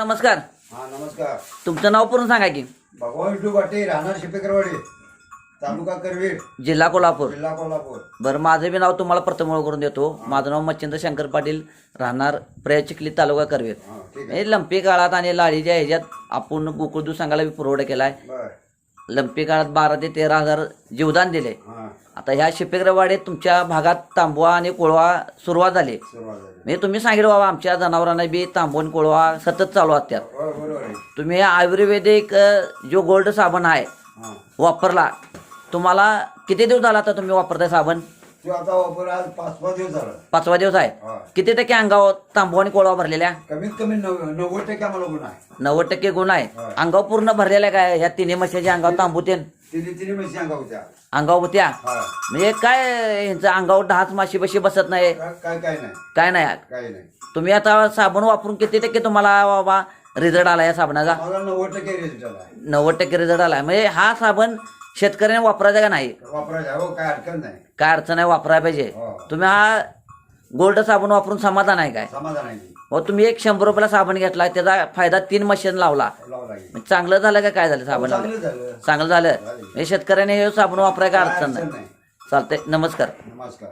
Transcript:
नमस्कार. हा नमस्कार. तुमचं नाव पूर्ण सांगा की. भगवान विष्णू पाटील, राहणार शिपेकरवाडी, तालुका करवीर, जिल्हा कोल्हापूर. जिल्हा कोल्हापूर. बरं, माझं बी नाव तुम्हाला प्रथम ओळख करून देतो. माझं नाव मच्छिंद्र शंकर पाटील, राहणार प्रयाचिखली, तालुका करवीर. हा ठीक आहे. हे लंपी काळात आणि लाडीच्या ह्याच्यात आपण गोकुळ दूध संघाला बी पुरवठा केलाय. बर. लंपी काळात 12 ते 13,000 जीवदान दिले. हा आता ह्या शिपेकरवाडीत तुमच्या भागात तांबवा आणि कोळवा सुरुवात झाली. सुरुवात झाली. म्हणजे तुम्ही सांगितलं बाबा आमच्या जनावरांना बी तांबवून कोळवा सतत चालू असतात. बरोबर आहे. तुम्ही आयुर्वेदिक जो गोल्ड साबण आहे हा वापरला, तुम्हाला किती दिवस झाला आता तुम्ही वापरताय साबण? तो आता वापर आज 5-6 दिवस झाला. 5वा दिवस आहे. हा. किती टक्के अंगावर तांबू आणि कोळवा भरलेल्या? कमीत कमी 90% आम्हाला गुण आहे. 90% गुण आहे. हा. अंगावर पूर्ण भरलेल्या काय ह्या तिन्ही म्हशीच्या अंगावर तांबू तेन तिन्ही म्हशी अंगा होत्या. अंगावर होत्या? हा म्हणजे काय यांचं अंगावर 10 माशी बशी बसत नाही? काय काय नाही, काय नाही. काय नाही. तुम्ही आता साबण वापरून किती टक्के तुम्हाला बाबा रिझल्ट आला या साबणाचा? मला 90% रिझल्ट आला. 90% रिझल्ट आलाय. म्हणजे हा साबण शेतकऱ्याने वापरायचा का नाही? वापरायचा हो, काय अडचण नाही. काय अडचण आहे, वापरायला पाहिजे. हो. तुम्ही हा गोल्ड साबण वापरून समाधान आहे काय? समाधान आहे. हो, तुम्ही एक 100 रुपयाला साबण घेतला, त्याचा फायदा 3 मशीन लावला. लावला की. म्हणजे चांगलं झालं का काय झालं साबण? चांगलं झालं. चांगलं झालं. म्हणजे शेतकऱ्याने हे साबण वापरायला काय अडचण अडचण नाही. नाही. चालतंय. नमस्कार. नमस्कार.